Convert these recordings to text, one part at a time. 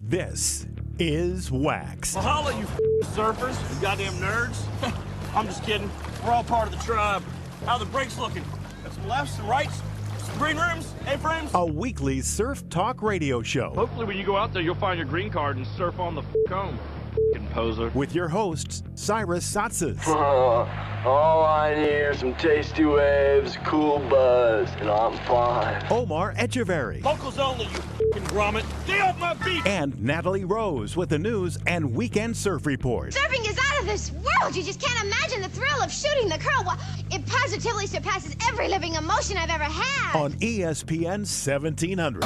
This is WaXed. Well, holla, you surfers, you goddamn nerds. I'm just kidding. We're all part of the tribe. How are the breaks looking? Got some lefts, some rights, some green rooms, A-frames? A weekly surf talk radio show. Hopefully when you go out there, you'll find your green card and surf on the home. Poser. With your hosts, Cyrus, Saatsaz. All I need are some tasty waves, cool buzz, and I'm fine. Omar, Etcheverry. Locals only, you grommet. Stay off my feet! And Natalie Rose with the news and weekend surf report. Surfing is out of this world. You just can't imagine the thrill of shooting the curl. It positively surpasses every living emotion I've ever had. On ESPN 1700.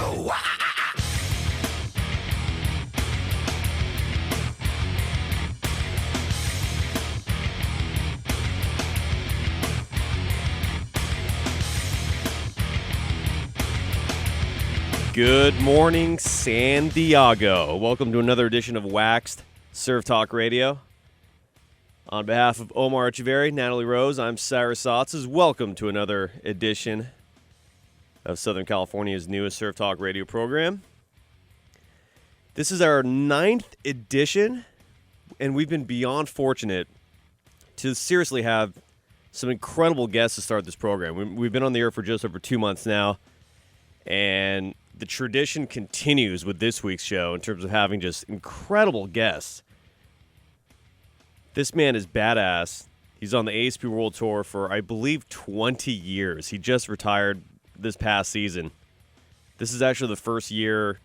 Good morning, San Diego. Welcome to another edition of WaXed Surf Talk Radio. On behalf of Omar, Etcheverry, Natalie Rose, I'm Cyrus Saatsaz. Welcome to another edition of Southern California's newest Surf Talk Radio program. This is our 9th edition, and we've been beyond fortunate to seriously have some incredible guests to start this program. We've been on the air for just over 2 months now, and the tradition continues with this week's show in terms of having just incredible guests. This man is badass. He's on the ASP World Tour for, I believe, 20 years. He just retired this past season. This is actually the first year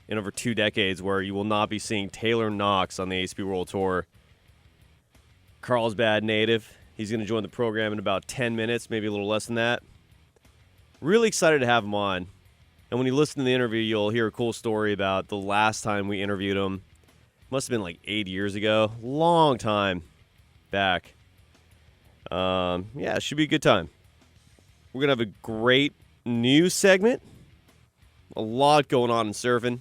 in over 2 decades where you will not be seeing Taylor Knox on the ASP World Tour. Carlsbad native. He's going to join the program in about 10 minutes, maybe a little less than that. Really excited to have him on. And when you listen to the interview, you'll hear a cool story about the last time we interviewed him. Must have been like 8 years ago. Long time back. It should be a good time. We're going to have a great news segment. A lot going on in surfing.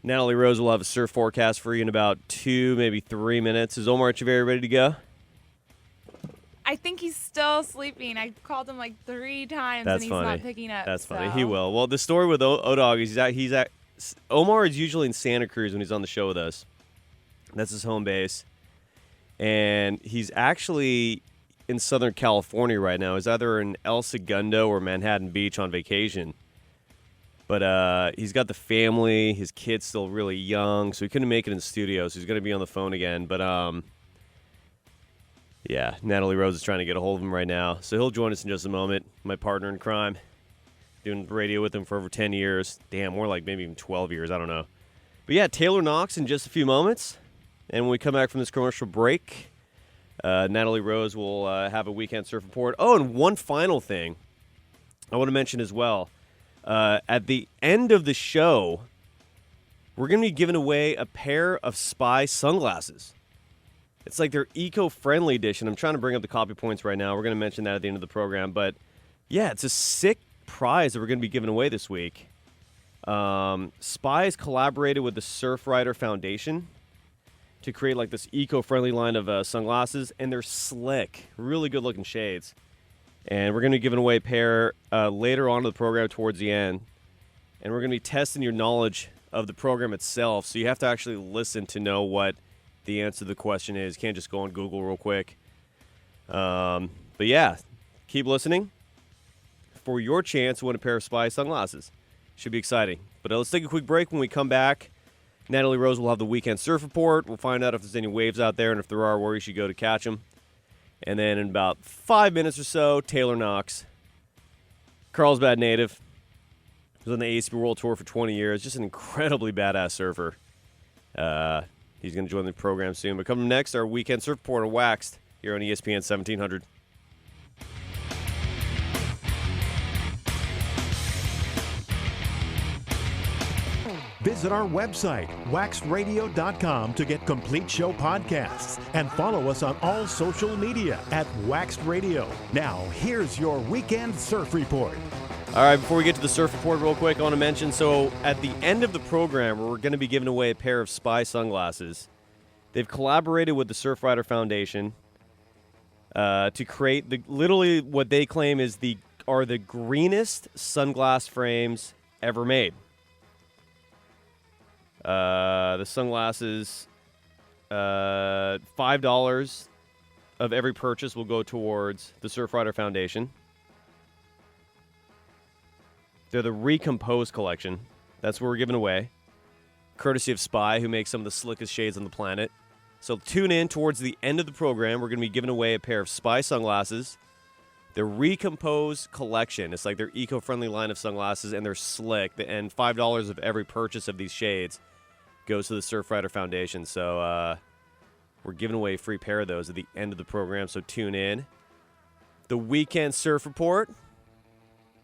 Natalie Rose will have a surf forecast for you in about 2, maybe 3 minutes. Is Omar Etcheverry ready to go? I think he's still sleeping. I called him like 3 times and he's not picking up. That's funny. He will. Well, the story with O-Dog is Omar is usually in Santa Cruz when he's on the show with us. That's his home base. And he's actually in Southern California right now. He's either in El Segundo or Manhattan Beach on vacation. But he's got the family. His kid's still really young, so he couldn't make it in the studio, so he's going to be on the phone again. But yeah, Natalie Rose is trying to get a hold of him right now. So he'll join us in just a moment. My partner in crime. Doing radio with him for over 10 years. Damn, more like maybe even 12 years. I don't know. But yeah, Taylor Knox in just a few moments. And when we come back from this commercial break, Natalie Rose will have a weekend surf report. Oh, and one final thing I want to mention as well. At the end of the show, we're going to be giving away a pair of Spy sunglasses. It's like their eco-friendly edition. I'm trying to bring up the copy points right now. We're going to mention that at the end of the program. But, yeah, it's a sick prize that we're going to be giving away this week. Spy has collaborated with the Surfrider Foundation to create like this eco-friendly line of sunglasses. And they're slick, really good-looking shades. And we're going to be giving away a pair later on in the program towards the end. And we're going to be testing your knowledge of the program itself. So you have to actually listen to know what the answer to the question is. You can't just go on Google real quick. But yeah, keep listening for your chance to win a pair of Spy sunglasses. Should be exciting. But let's take a quick break. When we come back, Natalie Rose will have the weekend surf report. We'll find out if there's any waves out there, and if there are, where you should go to catch them. And then in about 5 minutes or so, Taylor Knox, Carlsbad native, was on the ASP World Tour for 20 years. Just an incredibly badass surfer. He's going to join the program soon. But coming next, our weekend surf report on WaXed here on ESPN 1700. Visit our website, waxedradio.com, to get complete show podcasts. And follow us on all social media at WaXed Radio. Now, here's your weekend surf report. All right, before we get to the surf report real quick, I want to mention, so at the end of the program, we're going to be giving away a pair of Spy sunglasses. They've collaborated with the Surfrider Foundation to create literally what they claim are the greenest sunglass frames ever made. The sunglasses, $5 of every purchase will go towards the Surfrider Foundation. They're the Recompose collection. That's what we're giving away. Courtesy of Spy, who makes some of the slickest shades on the planet. So tune in towards the end of the program. We're going to be giving away a pair of Spy sunglasses. The Recompose collection. It's like their eco-friendly line of sunglasses, and they're slick. And $5 of every purchase of these shades goes to the Surfrider Foundation. So we're giving away a free pair of those at the end of the program, so tune in. The Weekend Surf Report.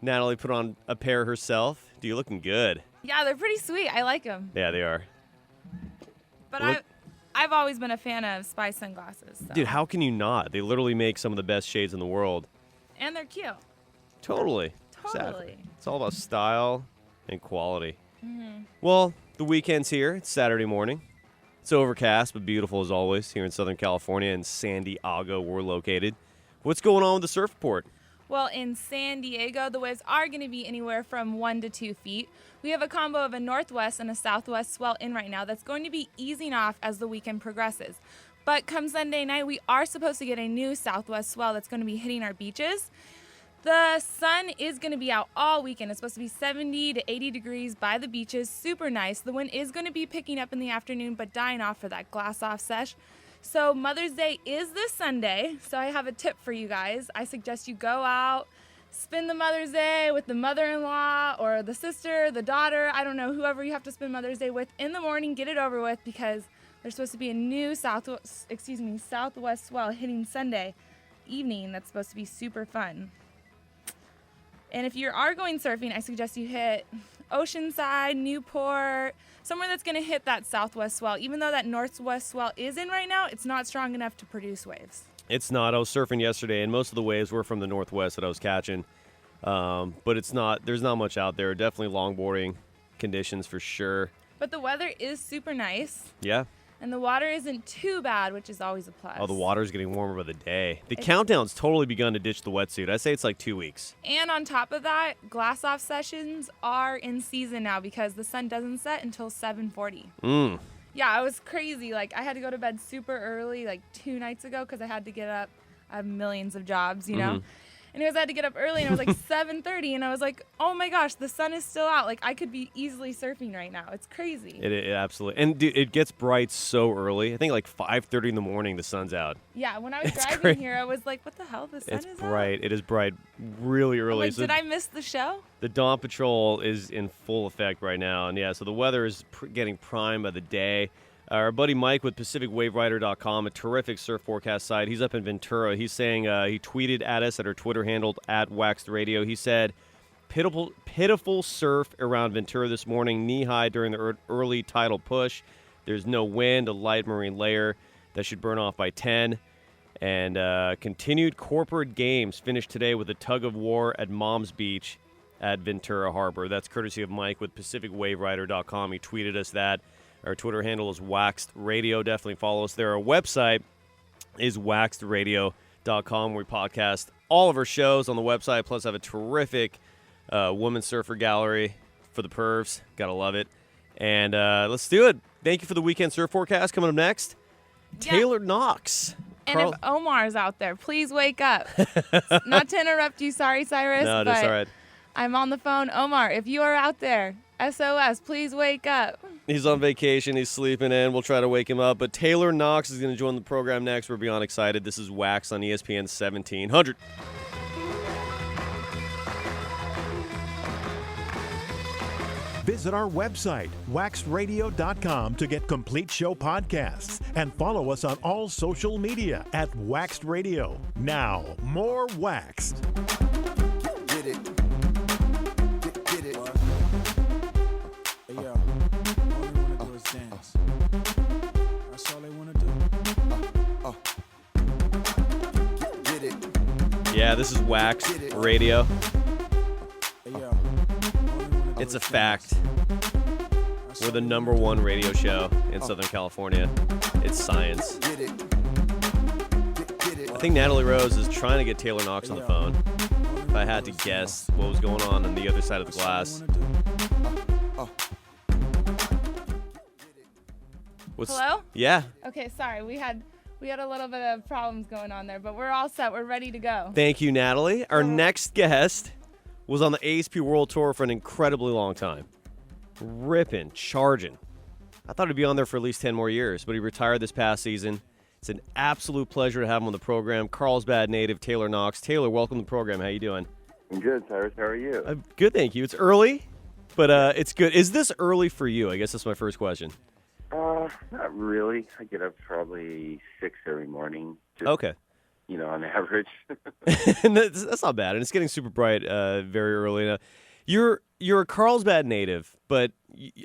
Natalie put on a pair herself. Dude, you're looking good. Yeah, they're pretty sweet. I like them. Yeah, they are. But I've always been a fan of Spy sunglasses. So. Dude, how can you not? They literally make some of the best shades in the world. And they're cute. Totally. Totally. Exactly. It's all about style and quality. Mm-hmm. Well, the weekend's here. It's Saturday morning. It's overcast, but beautiful as always here in Southern California. In San Diego, we're located. What's going on with the surf report? Well, in San Diego, the waves are going to be anywhere from 1 to 2 feet. We have a combo of a northwest and a southwest swell in right now that's going to be easing off as the weekend progresses. But come Sunday night, we are supposed to get a new southwest swell that's going to be hitting our beaches. The sun is going to be out all weekend. It's supposed to be 70 to 80 degrees by the beaches. Super nice. The wind is going to be picking up in the afternoon, but dying off for that glass-off sesh. So Mother's Day is this Sunday, so I have a tip for you guys. I suggest you go out, spend the Mother's Day with the mother-in-law or the sister, the daughter, I don't know, whoever you have to spend Mother's Day with in the morning. Get it over with because there's supposed to be a new southwest swell hitting Sunday evening that's supposed to be super fun. And if you are going surfing, I suggest you hit Oceanside, Newport, somewhere that's going to hit that southwest swell. Even though that northwest swell is in right now, it's not strong enough to produce waves. It's not. I was surfing yesterday, and most of the waves were from the northwest that I was catching. But it's not. There's not much out there. Definitely longboarding conditions for sure. But the weather is super nice. Yeah. And the water isn't too bad, which is always a plus. Oh, the water's getting warmer by the day. The countdown's totally begun to ditch the wetsuit. I say it's like 2 weeks. And on top of that, glass-off sessions are in season now because the sun doesn't set until 7:40. Yeah, it was crazy. Like, I had to go to bed super early, like 2 nights ago, because I had to get up. I have millions of jobs, you know? Anyways, I had to get up early, and it was like 7:30, and I was like, oh my gosh, the sun is still out. Like, I could be easily surfing right now. It's crazy. It absolutely. And dude, it gets bright so early. I think like 5:30 in the morning, the sun's out. Yeah, when I was driving here, I was like, what the hell? The sun is out? It's bright. It is bright really early. Like, did I miss the show? The Dawn Patrol is in full effect right now. And yeah, so the weather is getting primed by the day. Our buddy Mike with PacificWaveWriter.com, a terrific surf forecast site. He's up in Ventura. He's saying he tweeted at us at our Twitter handle at WaXed Radio. He said, pitiful surf around Ventura this morning, knee-high during the early tidal push. There's no wind, a light marine layer that should burn off by 10. And continued corporate games finished today with a tug-of-war at Mom's Beach at Ventura Harbor. That's courtesy of Mike with PacificWaveWriter.com. He tweeted us that. Our Twitter handle is WaXed Radio. Definitely follow us there. Our website is WaXedRadio.com. We podcast all of our shows on the website. Plus, I have a terrific woman surfer gallery for the pervs. Gotta love it. And let's do it. Thank you for the weekend surf forecast. Coming up next, yeah. Taylor Knox. And if Omar's out there, please wake up. Not to interrupt you. Sorry, Cyrus. No, that's all right. I'm on the phone. Omar, if you are out there, SOS, please wake up. He's on vacation. He's sleeping in. We'll try to wake him up. But Taylor Knox is going to join the program next. We're beyond excited. This is WaXed on ESPN 1700. Visit our website, waxedradio.com, to get complete show podcasts and follow us on all social media at WaXed Radio. Now, more WaXed. Get it. Get it. Hey, yo. All they want to do is dance. That's all they want to do. Get it. Yeah, this is WaXed Radio. Hey, yo. It's a fact. We're the #1 radio show in Southern California. It's science. I think Natalie Rose is trying to get Taylor Knox on the phone. If I had to guess what was going on the other side of the glass. Hello? Yeah. Okay, sorry. We had a little bit of problems going on there, but we're all set. We're ready to go. Thank you, Natalie. Our next guest was on the ASP World Tour for an incredibly long time. Ripping, charging. I thought he'd be on there for at least 10 more years, but he retired this past season. It's an absolute pleasure to have him on the program. Carlsbad native Taylor Knox. Taylor, welcome to the program. How you doing? I'm good, Cyrus. How are you? Good, thank you. It's early, but it's good. Is this early for you? I guess that's my first question. Not really. I get up probably 6 every morning. Just, Okay. On average. And that's not bad. And it's getting super bright very early. Now, you're a Carlsbad native, but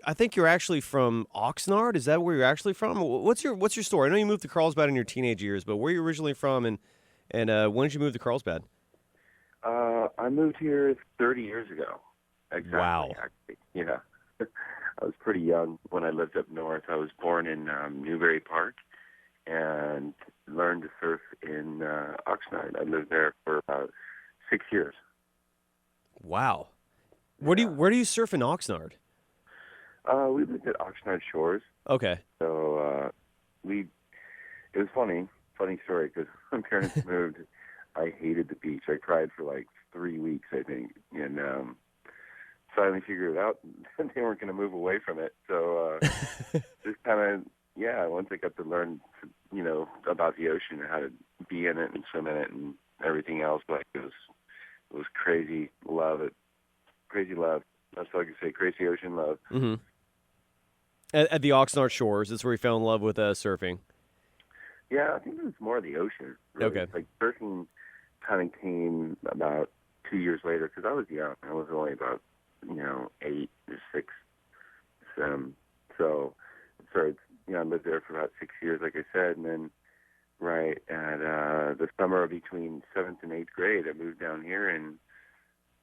I think you're actually from Oxnard. Is that where you're actually from? What's your story? I know you moved to Carlsbad in your teenage years, but where are you originally from, and when did you move to Carlsbad? I moved here 30 years ago. Exactly. Wow. Actually. Yeah. I was pretty young when I lived up north. I was born in Newbury Park and learned to surf in Oxnard. I lived there for about 6 years. Wow. Where do you surf in Oxnard? We lived at Oxnard Shores. Okay. So it was funny story, because when my parents moved, I hated the beach. I cried for like 3 weeks, I think, and finally figured it out. They weren't going to move away from it. So just kind of, once I got to learn, about the ocean and how to be in it and swim in it and everything else, like it was crazy love. Crazy love. That's all I can say. Crazy ocean love. Mm-hmm. At the Oxnard Shores, that's where you fell in love with surfing. Yeah, I think it was more of the ocean. Really. Okay. Like surfing kind of came about 2 years later, because I was young. I was only about 8 or 6. So it started. I lived there for about 6 years, like I said, and then right at the summer between 7th and 8th grade, I moved down here, and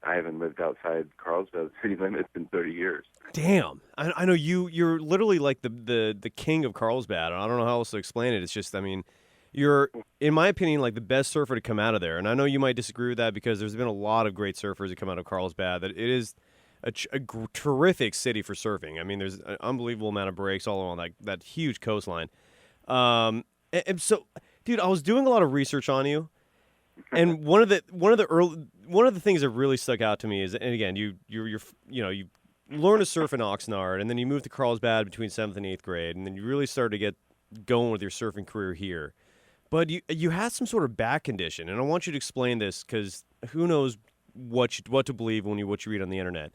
I haven't lived outside Carlsbad city limits in 30 years. Damn. I know you're literally like the king of Carlsbad. I don't know how else to explain it. It's just, you're, in my opinion, like the best surfer to come out of there. And I know you might disagree with that, because there's been a lot of great surfers that come out of Carlsbad. That it is a terrific city for surfing. There's an unbelievable amount of breaks all along that huge coastline. And so, dude, I was doing a lot of research on you. And one of the things that really stuck out to me is, and again, you learn to surf in Oxnard, and then you moved to Carlsbad between 7th and 8th grade, and then you really started to get going with your surfing career here. But you had some sort of back condition, and I want you to explain this, because who knows what to believe when what you read on the internet.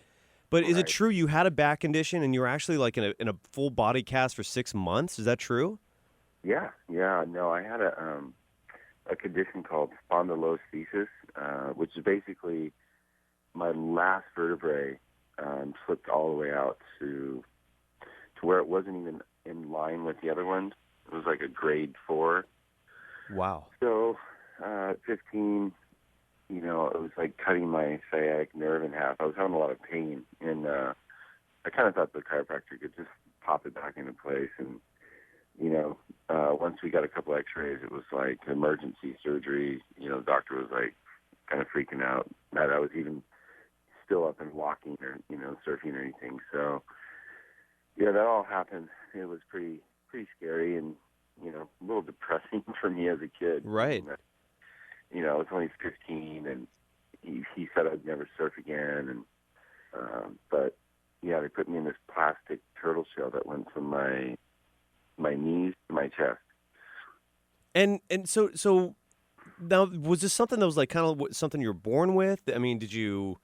But is it true you had a back condition and you were actually like in a full body cast for 6 months? Is that true? Yeah. No, I had a condition called spondylolisthesis, which is basically my last vertebrae slipped all the way out to where it wasn't even in line with the other ones. It was like a grade 4. Wow. So, 15, it was like cutting my sciatic nerve in half. I was having a lot of pain, and I kind of thought the chiropractor could just pop it back into place. And, once we got a couple x-rays, it was like emergency surgery. The doctor was like kind of freaking out that I was even still up and walking or, surfing or anything. So, yeah, that all happened. It was pretty scary and, a little depressing for me as a kid. Right. And, I was only 15, and he said I'd never surf again. And but, yeah, they put me in this plastic turtle shell that went from my knees to my chest. And so now, was this something that was like kind of something you were born with? Did you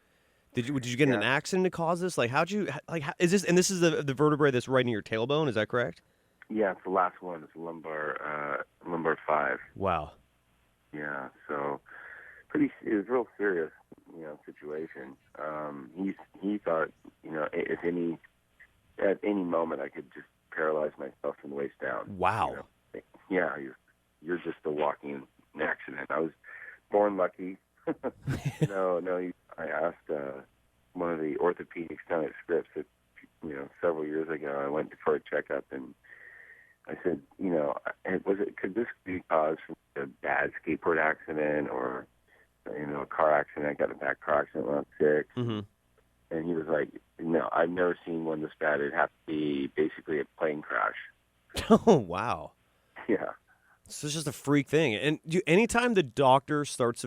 get in an accident to cause this? Like, is this, and this is the vertebrae that's right in your tailbone? Is that correct? Yeah, it's the last one. It's lumbar 5. Wow. Yeah, so it was a real serious, situation. He thought, at any moment I could just paralyze myself from the waist down. Wow. Yeah, you're just a walking accident. I was born lucky. I asked one of the orthopedics down at Scripps several years ago. I went for a checkup, and I said, could this be caused from a bad skateboard accident or, a car accident? I got in a bad car accident when I was 6. Mm-hmm. And he was like, no, I've never seen one this bad. It'd have to be basically a plane crash. Oh, wow. Yeah. So it's just a freak thing. And anytime the doctor starts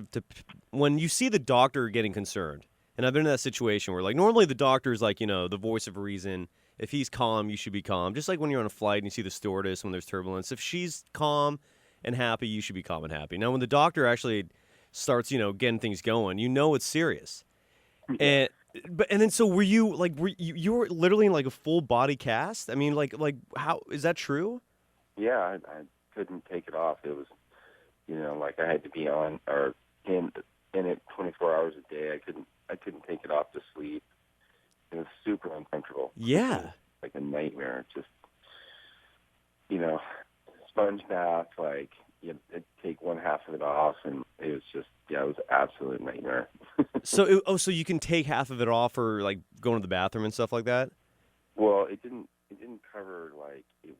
when you see the doctor getting concerned, and I've been in that situation where, like, normally the doctor is like, the voice of reason. If he's calm, you should be calm. Just like when you're on a flight and you see the stewardess when there's turbulence. If she's calm and happy, you should be calm and happy. Now, when the doctor actually starts, getting things going, it's serious. And then so were you you were literally in like a full body cast? I mean, like how is that true? Yeah, I couldn't take it off. It was, like I had to be on or in it 24 hours a day. I couldn't take it off to sleep. It was super uncomfortable. Yeah. Like a nightmare. Just, sponge bath, like, it'd take one half of it off, and it was just, it was an absolute nightmare. So you can take half of it off for, like, going to the bathroom and stuff like that? Well, it didn't cover, like, it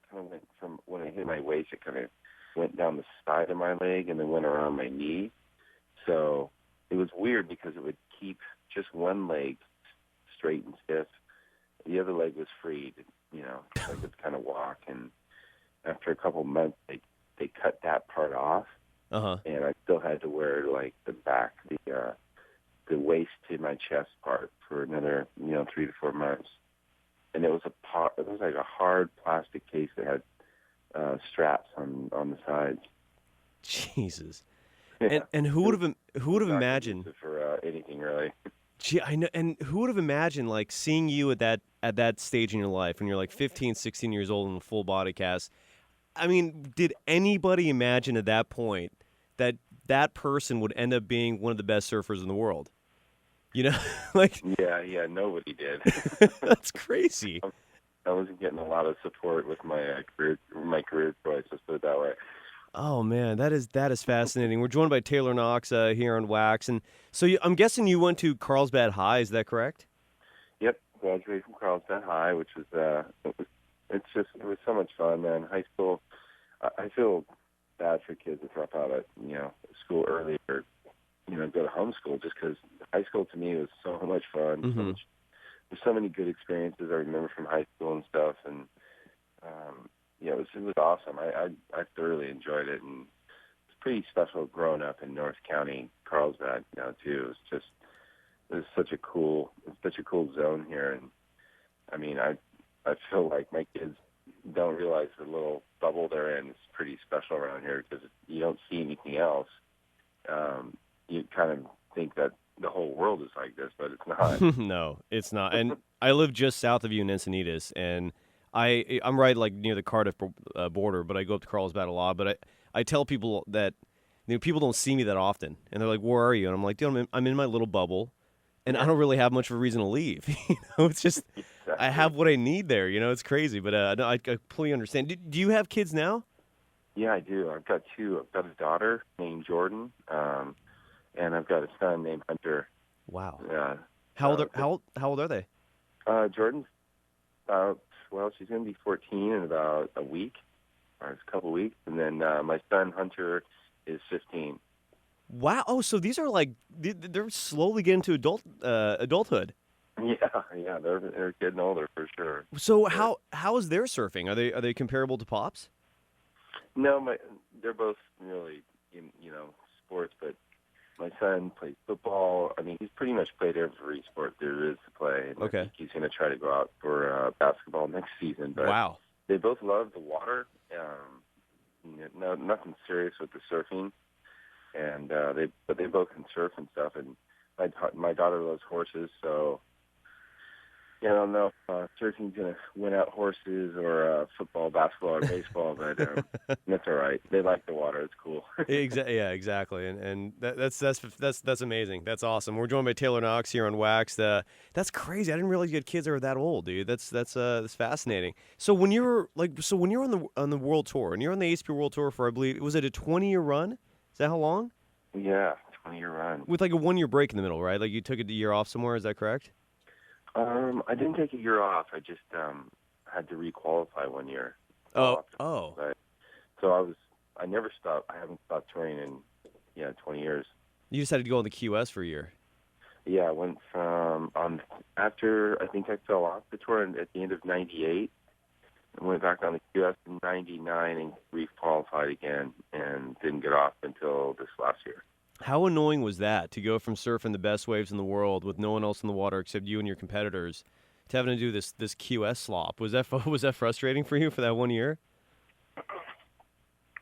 kind of went from, when I hit my waist, it kind of went down the side of my leg and then went around my knee. So it was weird because it would keep just one leg straight and stiff. The other leg was free to, I could kind of walk. And after a couple of months, they cut that part off. Uh-huh. And I still had to wear, like, the back, the waist to my chest part for another, 3 to 4 months. And it was like a hard plastic case that had straps on the sides. Jesus. Yeah. And who would have imagined for anything really? Gee, I know. And who would have imagined, like, seeing you at that stage in your life when you're like 15, 16 years old in a full body cast? I mean, did anybody imagine at that point that person would end up being one of the best surfers in the world? Like. Yeah, nobody did. That's crazy. I wasn't getting a lot of support with my career choice. Let's put it that way. Oh man, that is fascinating. We're joined by Taylor Knox here on WaXed, and so I'm guessing you went to Carlsbad High. Is that correct? Yep, graduated from Carlsbad High, which was it was so much fun, man. High school, I feel bad for kids that drop out of school early or go to homeschool, just because high school to me was so much fun. Mm-hmm. There's so many good experiences I remember from high school and stuff, and it was awesome. I thoroughly enjoyed it, and it's pretty special growing up in North County, Carlsbad, too. It was such a cool zone here, and I mean, I feel like my kids don't realize the little bubble they're in is pretty special around here because you don't see anything else. You kind of think that the whole world is like this, but it's not. No, it's not. And I live just south of you in Encinitas, and I'm right like near the Cardiff border, but I go up to Carlsbad a lot. But I tell people that people don't see me that often, and they're like, "Where are you?" And I'm like, "Dude, I'm in my little bubble, and I don't really have much of a reason to leave." It's just exactly. I have what I need there. It's crazy, but no, I completely understand. Do you have kids now? Yeah, I do. I've got two. I've got a daughter named Jordan, and I've got a son named Hunter. Wow. How old are they? Jordan's she's going to be 14 in about a week, or a couple weeks, and then my son Hunter is 15. Wow! Oh, so these are like they're slowly getting to adulthood. Yeah, they're getting older for sure. So how is their surfing? Are they comparable to Pop's? No, they're both really in sports, but my son plays football. I mean, he's pretty much played every sport there is to play. And okay. I think he's going to try to go out for basketball next season. But wow. They both love the water. No, nothing serious with the surfing, and they both can surf and stuff. And my daughter loves horses, so I don't know if surfing's going to win out horses or football, basketball, or baseball, but that's all right. They like the water. It's cool. Yeah, exactly. And that's amazing. That's awesome. We're joined by Taylor Knox here on WaXed. That's crazy. I didn't realize you had kids that are that old, dude. That's fascinating. So when you're on the World Tour, and you're on the ASP World Tour for, I believe, was it a 20-year run? Is that how long? Yeah, 20-year run. With like a 1-year break in the middle, right? Like you took a year off somewhere. Is that correct? I didn't take a year off. I just had to requalify 1 year. Oh. So I never stopped. I haven't stopped touring in 20 years. You decided to go on the QS for a year. Yeah, I went from after I think I fell off the tour at the end of '98. went back on the QS in '99 and reef qualified again, and didn't get off until this last year. How annoying was that to go from surfing the best waves in the world with no one else in the water except you and your competitors to having to do this QS slop? Was that frustrating for you for that 1 year?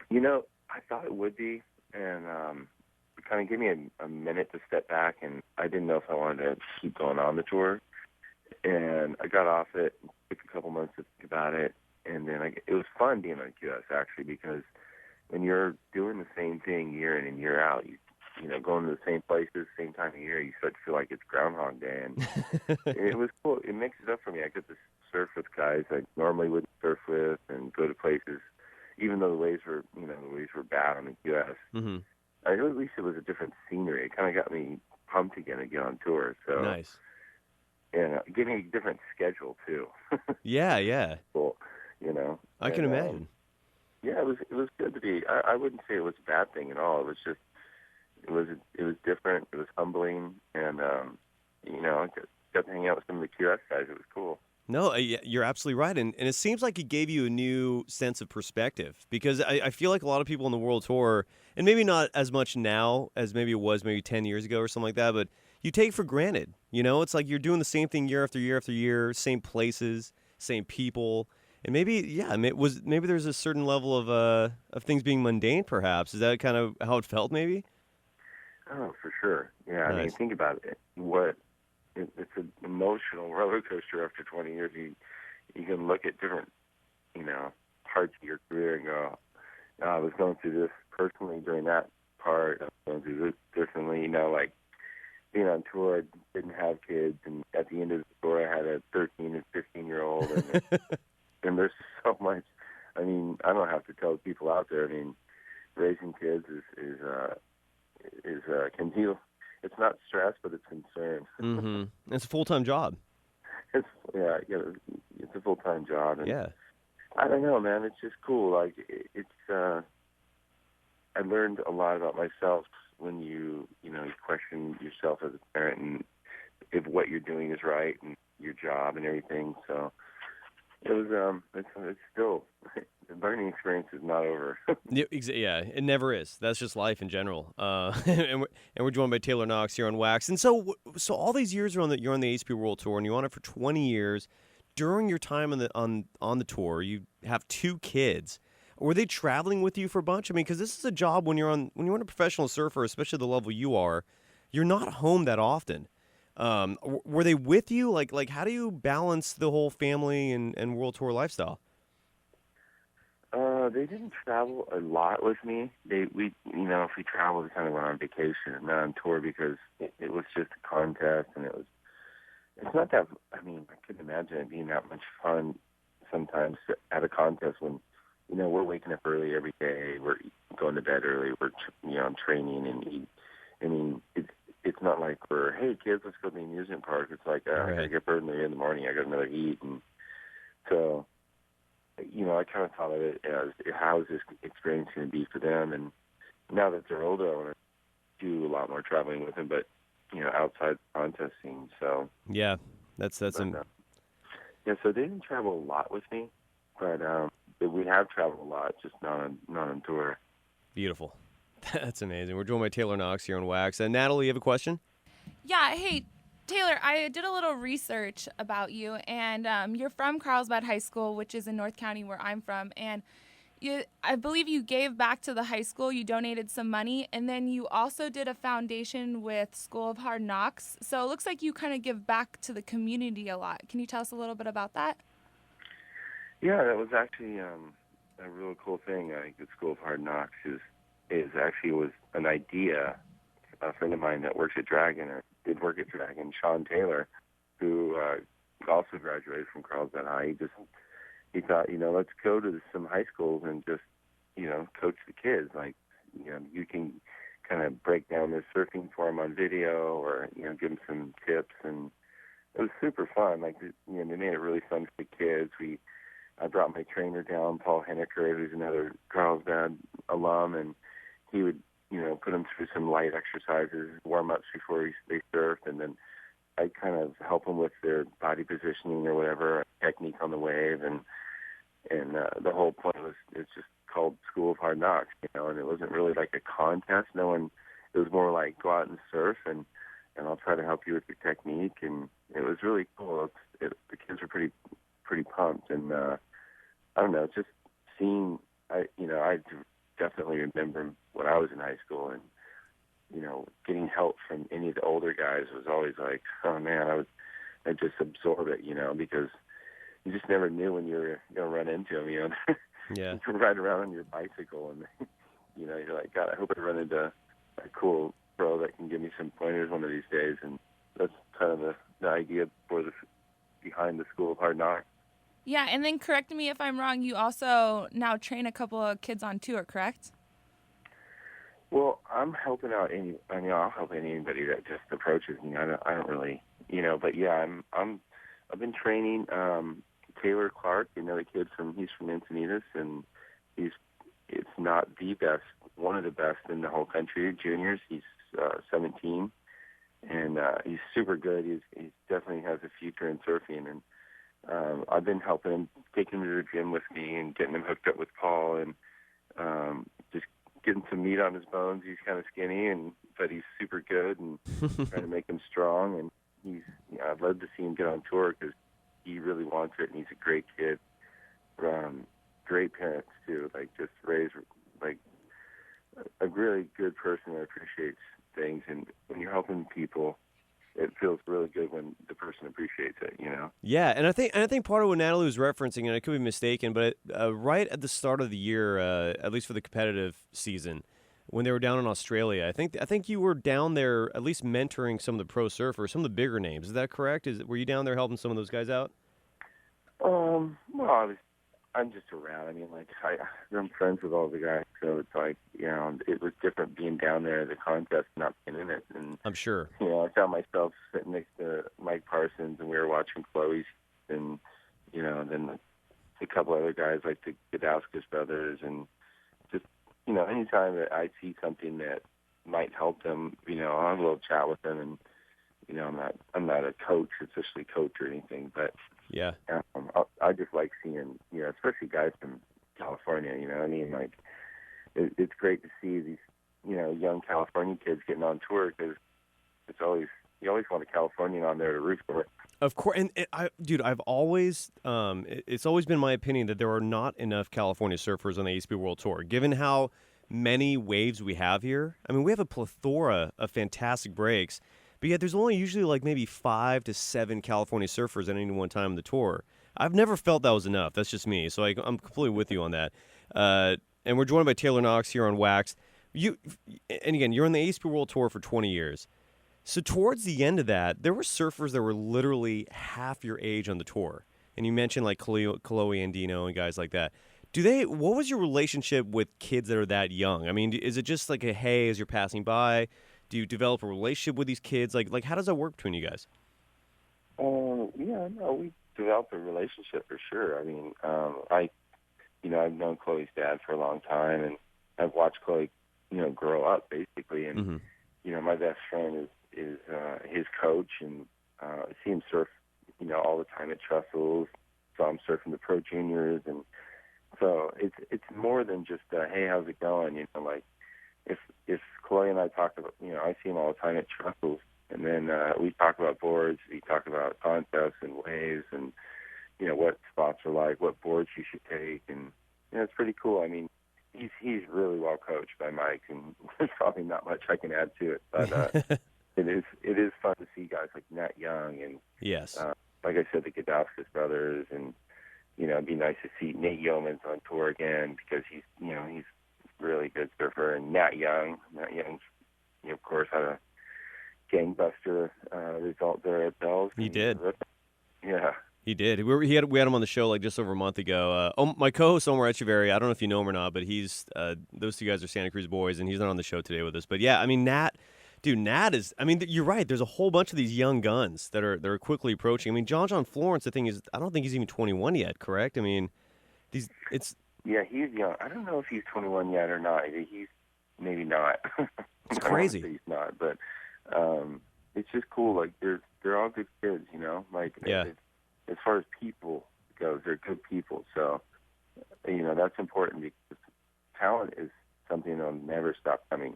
You know, I thought it would be, and it kind of gave me a minute to step back, and I didn't know if I wanted to keep going on the tour. And I got off it, took a couple months to think about it, and then it was fun being on QS, actually, because when you're doing the same thing year in and year out, you know, going to the same places, same time of year, you start to feel like it's Groundhog Day, and it was cool. It mixes it up for me. I get to surf with guys I normally wouldn't surf with, and go to places, even though the waves were bad on the QS. Mm-hmm. At least it was a different scenery. It kind of got me pumped again to get on tour. So nice. And gave me a different schedule too. Yeah. Cool, you know. I can imagine. Yeah, it was good to be. I wouldn't say it was a bad thing at all. It was just it was different. It was humbling, and you know, I got to hang out with some of the QS guys. It was cool. No, you're absolutely right. And it seems like it gave you a new sense of perspective, because I feel like a lot of people on the World Tour, and maybe not as much now as maybe it was maybe 10 years ago or something like that, but you take for granted. You know, it's like you're doing the same thing year after year after year, same places, same people. And maybe there's a certain level of things being mundane, perhaps. Is that kind of how it felt, maybe? Oh, for sure. Yeah, Nice. I mean, think about it. It's an emotional roller coaster after 20 years. You can look at different, you know, parts of your career and go, oh, I was going through this personally during that part. I was going through this differently. You know, like being on tour, I didn't have kids, and at the end of the tour, I had a 13 and 15-year-old, and there's so much. I mean, I don't have to tell people out there. I mean, raising kids is can feel. It's not stress, but it's concern. Mm-hmm. It's a full-time job. It's a full-time job. And yeah. I don't know, man. It's just cool. Like I learned a lot about myself when you question yourself as a parent, and if what you're doing is right and your job and everything. So it was it's still the learning experience is not over. Yeah, it never is. That's just life in general. And we're joined by Taylor Knox here on WaXed. And so all these years you're on the ASP World Tour, and you're on it for 20 years. During your time on the tour, you have 2 kids. Were they traveling with you for a bunch? I mean, because this is a job when you're a professional surfer, especially the level you are, you're not home that often. Were they with you? Like how do you balance the whole family and World Tour lifestyle? They didn't travel a lot with me. If we traveled, we kind of went on vacation and not on tour, because it was just a contest, and it's not that. I mean, I couldn't imagine it being that much fun sometimes at a contest when, you know, we're waking up early every day, we're going to bed early, we're training, and I mean, it's not like we're, hey kids, let's go to the amusement park. It's like I gotta get up early in the morning, I got another heat, and so. You know, I kind of thought of it as, how is this experience going to be for them? And now that they're older, I want to do a lot more traveling with them, but, you know, outside the contest scene. So yeah, that's so they didn't travel a lot with me, but we have traveled a lot, just not on tour. Beautiful. That's amazing. We're joined by Taylor Knox here on WaXed. And Natalie, you have a question? Yeah, hey, Taylor, I did a little research about you, and you're from Carlsbad High School, which is in North County where I'm from, and I believe you gave back to the high school. You donated some money, and then you also did a foundation with School of Hard Knocks. So it looks like you kind of give back to the community a lot. Can you tell us a little bit about that? Yeah, that was actually a real cool thing. I think the School of Hard Knocks was an idea. A friend of mine that works at Dragon, or did work at Dragon, Sean Taylor, who also graduated from Carlsbad High. He thought, you know, let's go to some high schools and just, you know, coach the kids. Like, you know, you can kind of break down their surfing for them on video, or, you know, give them some tips. And it was super fun. Like, you know, they made it really fun for the kids. I brought my trainer down, Paul Henniker, who's another Carlsbad alum, and he would, you know, put them through some light exercises, warm-ups before they surfed, and then I'd kind of help them with their body positioning or whatever, technique on the wave. And And the whole point was it's just called School of Hard Knocks, and it wasn't really like a contest. It was more like go out and surf, and I'll try to help you with your technique. And it was really cool. The kids were pretty pumped, and I don't know, just seeing. I definitely remember when I was in high school, and getting help from any of the older guys was always like, oh man, I just absorb it, because you just never knew when you were going to run into them, Yeah. You can ride around on your bicycle, and you're like, God, I hope I run into a cool pro that can give me some pointers one of these days. And that's kind of the idea behind the School of Hard Knocks. Yeah, and then correct me if I'm wrong, you also now train a couple of kids on tour, correct? Well, I'm helping out I'll help anybody that just approaches me. I don't really, but yeah, I've been training Taylor Clark, the kid he's from Encinitas, and it's not the best, one of the best in the whole country, juniors. He's 17, and he's super good. He definitely has a future in surfing, and I've been helping him, taking him to the gym with me and getting him hooked up with Paul, and just getting some meat on his bones. He's kind of skinny, but he's super good, and trying to make him strong. And I'd love to see him get on tour because he really wants it, and he's a great kid. Great parents too, just raised like a really good person that appreciates things. And when you're helping people, it feels really good when the person appreciates it, Yeah, and I think part of what Natalie was referencing, and I could be mistaken, but right at the start of the year, at least for the competitive season, when they were down in Australia, I think you were down there at least mentoring some of the pro surfers, some of the bigger names. Is that correct? Were you down there helping some of those guys out? Well, I'm just around. I'm friends with all the guys, so it's like, it was different being down there at the contest, not being in it. And I'm sure. I found myself sitting next to Mike Parsons, and we were watching Chloe's, and then a couple other guys like the Godowskis brothers, and just anytime that I see something that might help them, I'll have a little chat with them, and I'm not a coach, officially coach or anything, but yeah, I just like seeing, especially guys from California. It's great to see these, young California kids getting on tour, because you always want a Californian on there to root for. Of course, and I've always, it's always been my opinion that there are not enough California surfers on the ASP World Tour, given how many waves we have here. We have a plethora of fantastic breaks. But yet there's only usually like maybe 5 to 7 California surfers at any one time on the tour. I've never felt that was enough. That's just me. So I'm completely with you on that. And we're joined by Taylor Knox here on WaXed. And again, you're on the ASP World Tour for 20 years. So towards the end of that, there were surfers that were literally half your age on the tour. And you mentioned like Chloe Andino and guys like that. What was your relationship with kids that are that young? Is it just like a hey as you're passing by? Do you develop a relationship with these kids? Like how does that work between you guys? We developed a relationship for sure. I've known Chloe's dad for a long time, and I've watched Chloe, grow up basically. And my best friend is his coach, and I see him surf, all the time at Trestles. So I'm surfing the pro juniors, and so it's more than just hey, how's it going? If Chloe and I talk about, I see him all the time at Trestles, and then we talk about boards, we talk about contests and waves, and what spots are like, what boards you should take, and it's pretty cool. He's really well coached by Mike, and there's probably not much I can add to it, but it is fun to see guys like Nat Young, and yes, like I said, the Godowskis brothers, and it'd be nice to see Nate Yeomans on tour again, because he's really good surfer. And Nat Young's, of course, had a gangbuster result there at Bell's. He did. Yeah. He did. We had him on the show like just over a month ago. My co-host Omar Etcheverry, I don't know if you know him or not, but he's those two guys are Santa Cruz boys, and he's not on the show today with us. But yeah, Nat is. You're right. There's a whole bunch of these young guns that are quickly approaching. John Florence, the thing is, I don't think he's even 21 yet. Correct? Yeah, he's young. I don't know if he's 21 yet or not. He's maybe not. It's crazy. He's not, but it's just cool. Like they're all good kids, Yeah. As far as people goes, they're good people. So that's important because talent is something that'll never stop coming.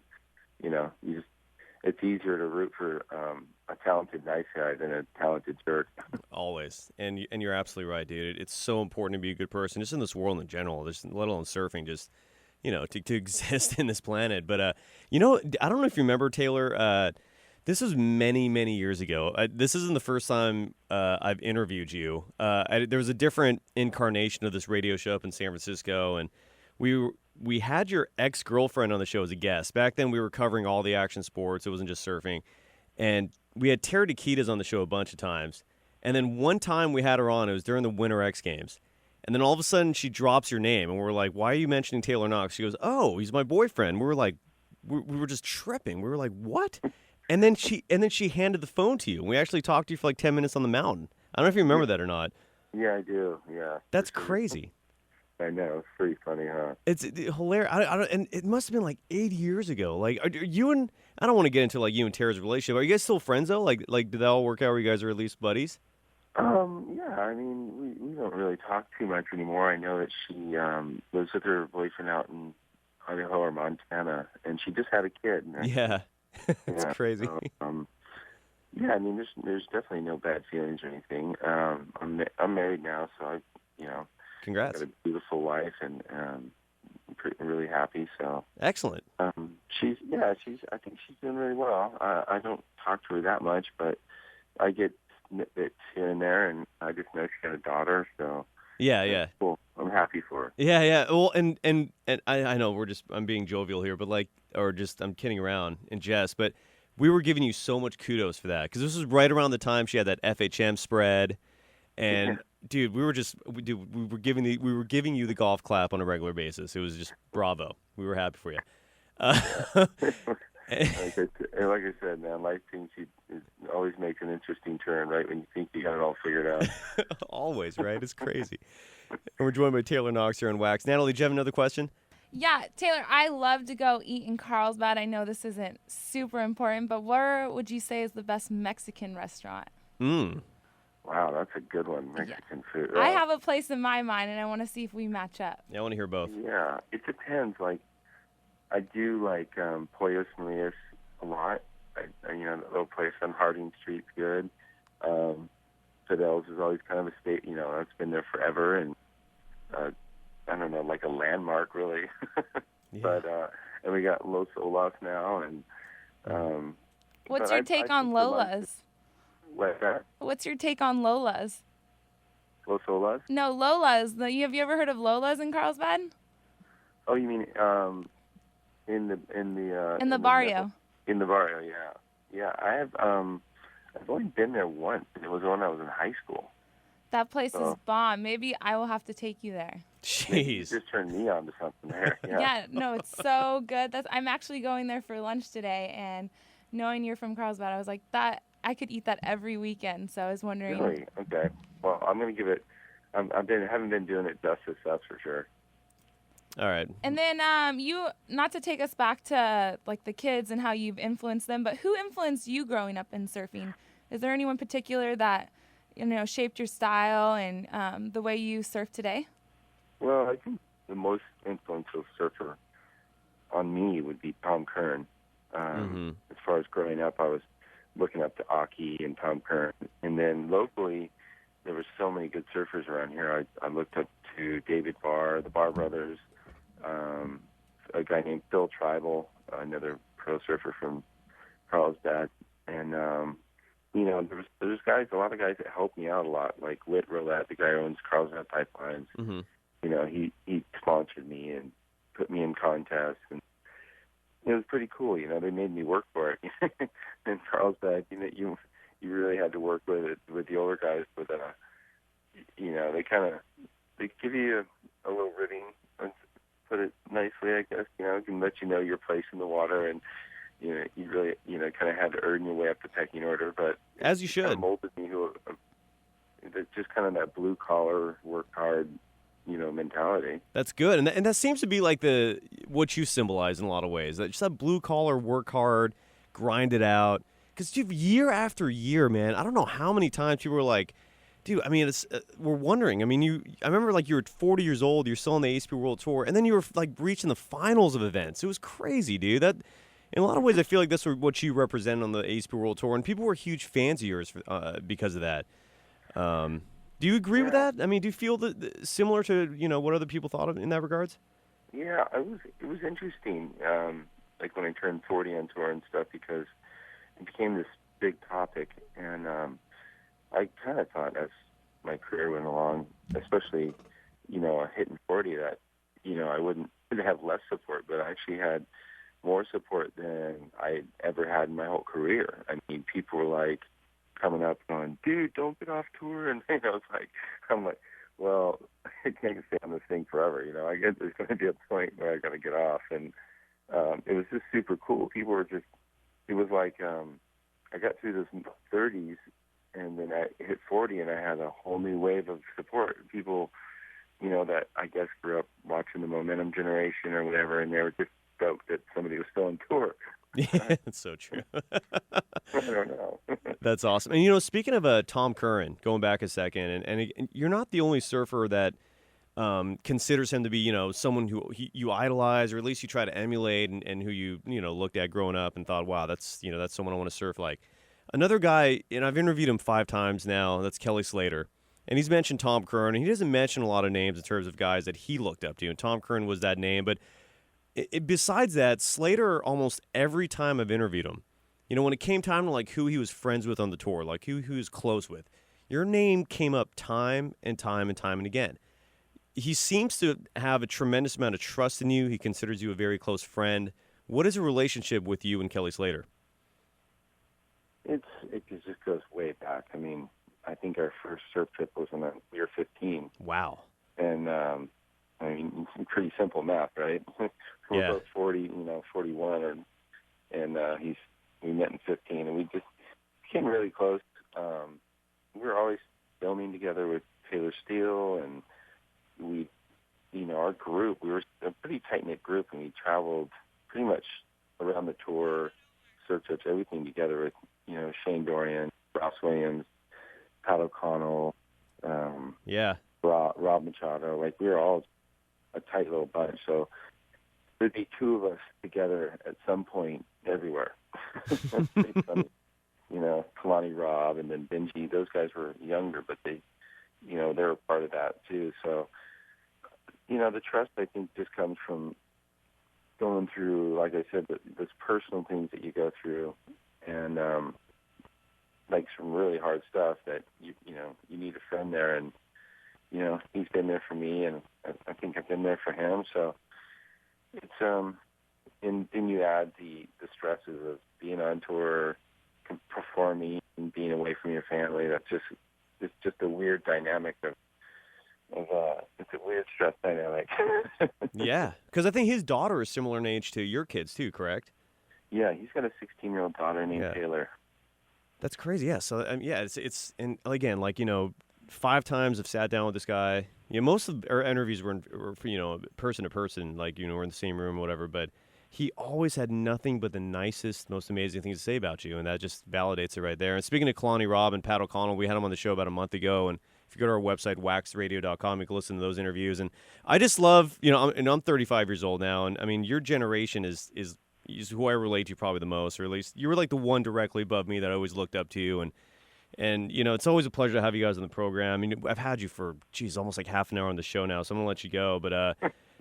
It's easier to root for a talented nice guy than a talented jerk. Always. And you're absolutely right, dude. It's so important to be a good person, just in this world in general, just let alone surfing, just, to exist in this planet. But, I don't know if you remember, Taylor, this was many, many years ago. This isn't the first time I've interviewed you. There was a different incarnation of this radio show up in San Francisco, and we had your ex-girlfriend on the show as a guest. Back then, we were covering all the action sports. It wasn't just surfing. And we had Tara Dakides on the show a bunch of times. And then one time we had her on, it was during the Winter X Games. And then all of a sudden, she drops your name. And we're like, why are you mentioning Taylor Knox? She goes, oh, he's my boyfriend. We were like, we were just tripping. We were like, what? And then she handed the phone to you. We actually talked to you for like 10 minutes on the mountain. I don't know if you remember that or not. Yeah, I do. Yeah. That's crazy. I know. It's pretty funny, huh? It's hilarious. And it must have been like 8 years ago. Like, are you and I don't want to get into like you and Tara's relationship. Are you guys still friends though? Like did that all work out where you guys are at least buddies? Yeah. I mean, we don't really talk too much anymore. I know that she lives with her boyfriend out in Idaho or Montana, and she just had a kid. Yeah, it's crazy. So, yeah, I mean, there's definitely no bad feelings or anything. I'm married now, so Congrats. got a beautiful wife, and I'm really happy. So excellent. I think she's doing really well. I don't talk to her that much, but I get snippets here and there, and I just know she got a daughter. So yeah. Cool. I'm happy for her. Yeah. Well, and I know I'm being jovial here, but I'm kidding around in jest, but we were giving you so much kudos for that because this was right around the time she had that FHM spread, and. Dude, we were giving you the golf clap on a regular basis. It was just bravo. We were happy for you. Like I said, man, life always makes an interesting turn, right? When you think you got it all figured out. Always, right? It's crazy. And we're joined by Taylor Knox here on WaXed. Natalie, do you have another question? Yeah, Taylor, I love to go eat in Carlsbad. I know this isn't super important, but where would you say is the best Mexican restaurant? Wow, that's a good one, Mexican food. I have a place in my mind, and I want to see if we match up. Yeah, I want to hear both. Yeah, it depends. Like, I do like Pollos Marias a lot. The little place on Harding Street's good. Fidel's is always kind of a state, it's been there forever, and I don't know, like a landmark, really. Yeah. But and we got Los Olas now, and what's your take on Lola's? What's that? What's your take on Lola's? Los Olas? No, Lola's. Have you ever heard of Lola's in Carlsbad? Oh, you mean in the barrio? In the barrio, yeah. Yeah, I have. I've only been there once. It was when I was in high school. That place is bomb. Maybe I will have to take you there. Jeez. You just turned me on to something there. Yeah. Yeah, no, it's so good. I'm actually going there for lunch today, and knowing you're from Carlsbad, I was like, I could eat that every weekend. So I was wondering. Really? Okay. Well, I'm gonna give it. Haven't been doing it justice. That's for sure. All right. And then you, not to take us back to like the kids and how you've influenced them, but who influenced you growing up in surfing? Is there anyone particular that shaped your style and the way you surf today? Well, I think the most influential surfer on me would be Tom Kern. As far as growing up, I was looking up to Aki and Tom Kern. And then locally, there were so many good surfers around here. I looked up to David Barr, the Barr brothers, a guy named Phil Tribal, another pro surfer from Carlsbad. And, there's guys, a lot of guys that helped me out a lot, like Whit Roulette, the guy who owns Carlsbad Pipelines. He sponsored me and put me in contests, and it was pretty cool. They made me work for it. In Carlsbad, you really had to work with it with the older guys, but they give you a little ribbing, put it nicely, I guess. Can let you know your place in the water, and you really kind of had to earn your way up the pecking order. But as you should, kind of molded me to just kind of that blue collar, work hard, mentality. That's good, and that seems to be like what you symbolize in a lot of ways. That just that blue collar, work hard, grind it out. Because year after year, man, I don't know how many times people were like, dude, I mean, we're wondering. I mean, I remember like you were 40 years old, you're still on the ASP World Tour, and then you were like reaching the finals of events. It was crazy, dude. That, in a lot of ways, I feel like that's what you represent on the ASP World Tour, and people were huge fans of yours because of that. Do you agree with that? I mean, do you feel similar to what other people thought of in that regards? Yeah, it was interesting. Like when I turned 40 on tour and stuff, because it became this big topic, and I kind of thought as my career went along, especially hitting 40, that I wouldn't have less support, but I actually had more support than I ever had in my whole career. I mean, people were like coming up going, dude, don't get off tour. And I'm like, well, I can't stay on this thing forever. I guess there's going to be a point where I got to get off. And it was just super cool. People were just, it was like I got through those 30s, and then I hit 40, and I had a whole new wave of support. People, that I guess grew up watching the Momentum generation or whatever, and they were just stoked that somebody was still on tour. Yeah, that's so true. I don't know. That's awesome. And, speaking of Tom Curran, going back a second, and you're not the only surfer that considers him to be, someone who you idolize, or at least you try to emulate, and who you looked at growing up and thought, wow, that's someone I want to surf like. Another guy, and I've interviewed him 5 times now, that's Kelly Slater. And he's mentioned Tom Curran, and he doesn't mention a lot of names in terms of guys that he looked up to, and Tom Curran was that name. But besides that, Slater, almost every time I've interviewed him, when it came time to like who he was friends with on the tour, like who he was close with, your name came up time and time and time and again. He seems to have a tremendous amount of trust in you. He considers you a very close friend. What is a relationship with you and Kelly Slater? It just goes way back. I mean, I think our first surf trip was when we were 15. Wow. And I mean, it's pretty simple math, right? We're both 40, 41, and we met in 15, and we just became really close. We were always filming together with Taylor Steele, and we, our group, we were a pretty tight-knit group, and we traveled pretty much around the tour, surf trips, everything together with, Shane Dorian, Ross Williams, Pat O'Connell, Rob Machado. Like, we were all a tight little bunch, so there'd be 2 of us together at some point everywhere. Kalani Rob and then Benji, those guys were younger, but they were part of that too. So, the trust, I think, just comes from going through, like I said, those personal things that you go through, and like some really hard stuff that you need a friend there, and he's been there for me, and I think I've been there for him. So it's and then you add the stresses of being on tour, performing, and being away from your family. That's just a weird dynamic of it's a weird stress dynamic. Yeah, because I think his daughter is similar in age to your kids too, correct? Yeah, he's got a 16-year-old daughter named Taylor. That's crazy. Yeah. So it's and again, like 5 times I've sat down with this guy. Most of our interviews were person to person, like we're in the same room or whatever. But he always had nothing but the nicest, most amazing things to say about you, and that just validates it right there. And speaking of Kalani Robb and Pat O'Connell, we had him on the show about a month ago, and if you go to our website, waxedradio.com, you can listen to those interviews. And I just love, I'm 35 years old now, and I mean, your generation is who I relate to probably the most, or at least you were like the one directly above me that I always looked up to, and it's always a pleasure to have you guys on the program. I mean, I've had you for almost like half an hour on the show now, so I'm gonna let you go. But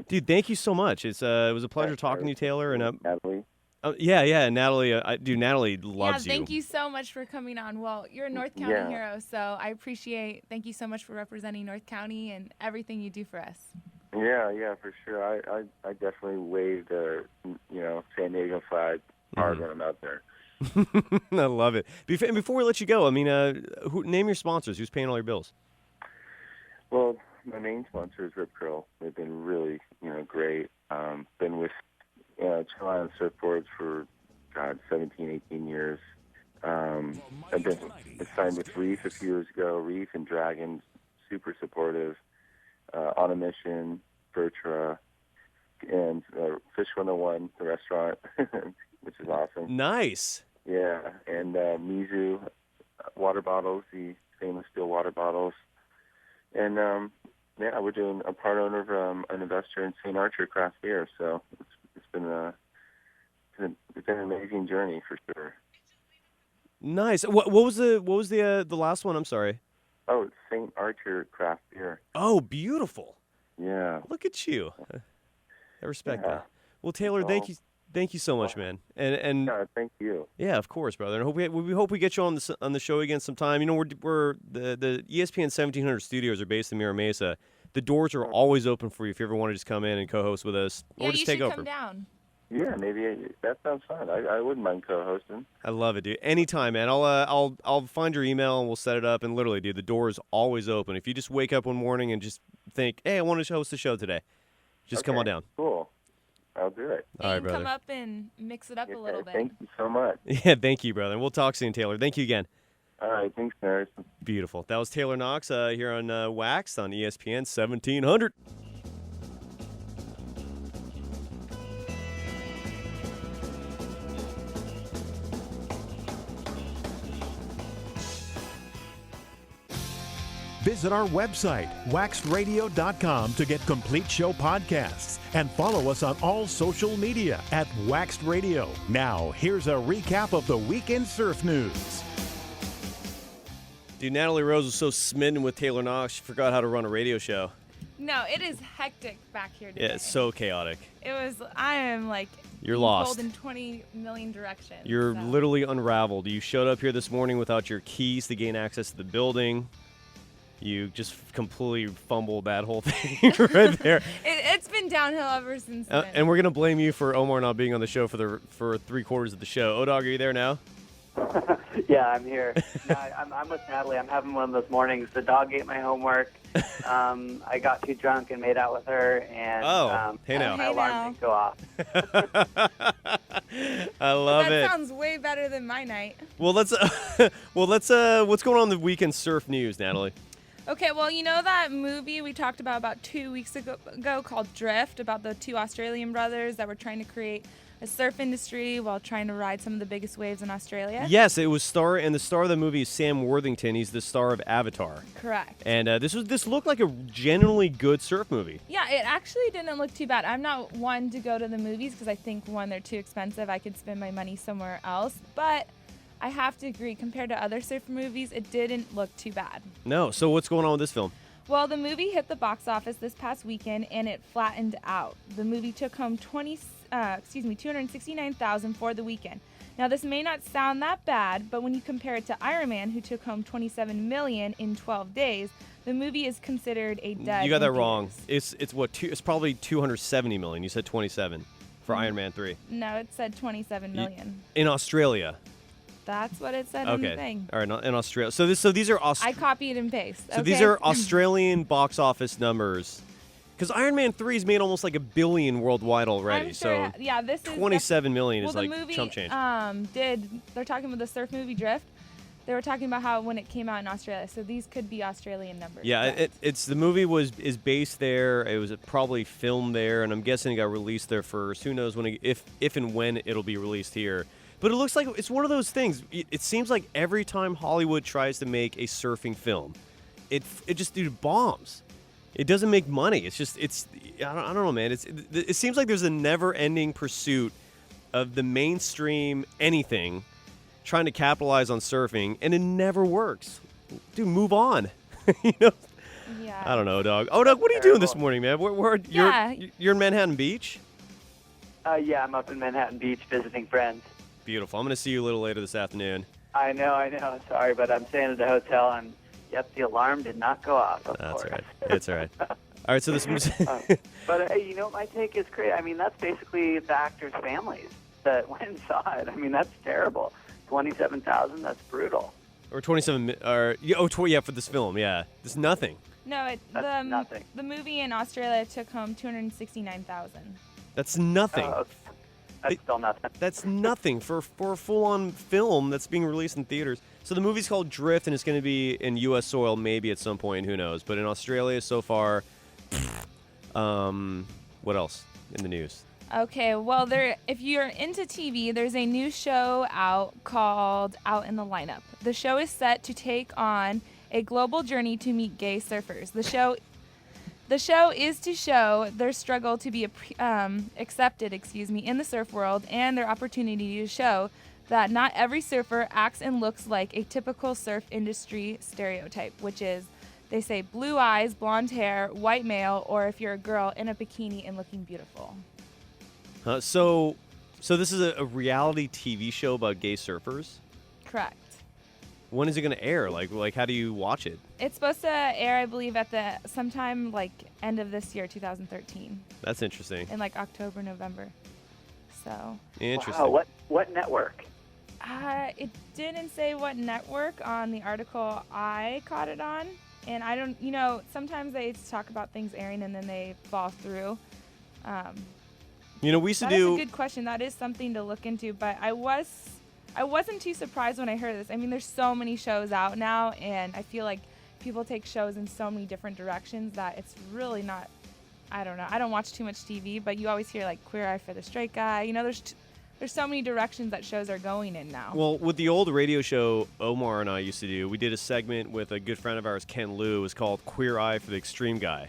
dude, thank you so much. It was a pleasure talking to you, Taylor. And Natalie. Yeah, Natalie. Natalie loves you. Yeah, thank you so much for coming on. Well, you're a North County hero, so I appreciate. Thank you so much for representing North County and everything you do for us. Yeah, for sure. I definitely waved San Diego flag hard when I'm out there. I love it. Before we let you go, I mean, name your sponsors. Who's paying all your bills? Well, my main sponsor is Rip Curl. They've been really, great. Been with Chilean Surfboards for, 17, 18 years. I've been signed with Reef a few years ago. Reef and Dragons, super supportive. On a Mission, Bertra, and Fish 101, the restaurant, which is awesome. Nice. Yeah, and Mizu water bottles, the stainless steel water bottles. And, yeah, we're doing a part owner of an investor in St. Archer Craft Beer, so it's been an amazing journey for sure. Nice. What was the last one? I'm sorry. Oh, it's St. Archer Craft Beer. Oh, beautiful. Yeah. Look at you. I respect Yeah. that. Well, Taylor, thank you so much, man. And yeah, thank you. Yeah, of course, brother. And we hope we get you on the show again sometime. You know, we're the ESPN 1700 studios are based in Mira Mesa. The doors are always open for you if you ever want to just come in and co-host with us, Yeah, or just you take should over. come down. Yeah, maybe that sounds fun. I wouldn't mind co-hosting. I love it, dude. Anytime, man. I'll find your email and we'll set it up. And literally, dude, the door is always open. If you just wake up one morning and just think, hey, I want to host the show today, just come on down. Cool. I'll do it. All right, You can brother. come up and mix it up a little bit. Thank you so much. Yeah, thank you, brother. And we'll talk soon, Taylor. Thank you again. All right, thanks, Cyrus. Beautiful. That was Taylor Knox here on WaXed on ESPN 1700. Visit our website, waxedradio.com, to get complete show podcasts and follow us on all social media at WaXed Radio. Now, here's a recap of the weekend surf news. Dude, Natalie Rose was so smitten with Taylor Knox, she forgot how to run a radio show. No, it is hectic back here today. Yeah, it's so chaotic. I am like... You're lost. Pulled in 20 million directions. You're literally unraveled. You showed up here this morning without your keys to gain access to the building. You just completely fumbled that whole thing right there. It's been downhill ever since then. And we're going to blame you for Omar not being on the show for 3/4 of the show. O-Dog, are you there now? Yeah, I'm here. No, I'm with Natalie. I'm having one of those mornings. The dog ate my homework. I got too drunk and made out with her, and hey now. my alarm didn't go off. I love it. That sounds way better than my night. Well, let's what's going on in the weekend surf news, Natalie? Okay, well, you know that movie we talked about 2 weeks ago called Drift, about the two Australian brothers that were trying to create a surf industry while trying to ride some of the biggest waves in Australia? Yes, it was the star of the movie is Sam Worthington. He's the star of Avatar. Correct. And this looked like a genuinely good surf movie. Yeah, it actually didn't look too bad. I'm not one to go to the movies because I think, one, they're too expensive. I could spend my money somewhere else. But I have to agree, compared to other surf movies, it didn't look too bad. No. So what's going on with this film? Well, the movie hit the box office this past weekend, and it flattened out. The movie took home $269,000 for the weekend. Now, this may not sound that bad, but when you compare it to Iron Man, who took home $27 million in 12 days, the movie is considered a dud. You got that wrong. It's probably $270 million. You said 27 for Iron Man 3. No, it said $27 million. In Australia. That's what it said in the thing. All right, in Australia. So these are I copied and pasted. So these are Australian box office numbers. Because Iron Man 3's made almost like $1 billion worldwide already. I'm sure, so yeah, this is 27 million is like the movie, chump change. They're talking about the surf movie Drift. They were talking about how when it came out in Australia. So these could be Australian numbers. Yeah, it's the movie is based there. It was probably filmed there, and I'm guessing it got released there first. Who knows if and when it'll be released here. But it looks like it's one of those things. It seems like every time Hollywood tries to make a surfing film, it just bombs. It doesn't make money. I don't know, man. It seems like there's a never-ending pursuit of the mainstream anything trying to capitalize on surfing, and it never works. Dude, move on. You know? Yeah. I don't know, dog. Oh, Doug, what are you doing this morning, man? You're in Manhattan Beach? Yeah, I'm up in Manhattan Beach visiting friends. Beautiful. I'm going to see you a little later this afternoon. I know. Sorry, but I'm staying at the hotel, and yep, the alarm did not go off. That's all right. It's all right. All right, so this. But hey, you know, my take is great. I mean, that's basically the actors' families that went and saw it. I mean, that's terrible. 27,000. That's brutal. Or 27. For this film. Yeah, it's nothing. No, that's nothing. The movie in Australia took home $269,000. That's nothing. That's still nothing. That's nothing for a full-on film that's being released in theaters. So the movie's called Drift, and it's going to be in U.S. soil maybe at some point. Who knows? But in Australia so far, what else in the news? Okay, well, if you're into TV, there's a new show out called Out in the Lineup. The show is set to take on a global journey to meet gay surfers. The show is to show their struggle to be accepted, in the surf world, and their opportunity to show that not every surfer acts and looks like a typical surf industry stereotype, which is, they say, blue eyes, blonde hair, white male, or if you're a girl in a bikini and looking beautiful. So this is a reality TV show about gay surfers? Correct. When is it going to air? Like how do you watch it? It's supposed to air, I believe, at sometime end of this year, 2013. That's interesting. In October, November. So. Interesting. Wow, what network? It didn't say what network on the article I caught it on. And I don't, sometimes they talk about things airing and then they fall through. We used to do. That's a good question. That is something to look into. But I wasn't too surprised when I heard this. I mean, there's so many shows out now, and I feel like people take shows in so many different directions that it's really not. I don't know. I don't watch too much TV, but you always hear Queer Eye for the Straight Guy. There's so many directions that shows are going in now. Well, with the old radio show Omar and I used to do, we did a segment with a good friend of ours, Ken Liu. It was called Queer Eye for the Extreme Guy.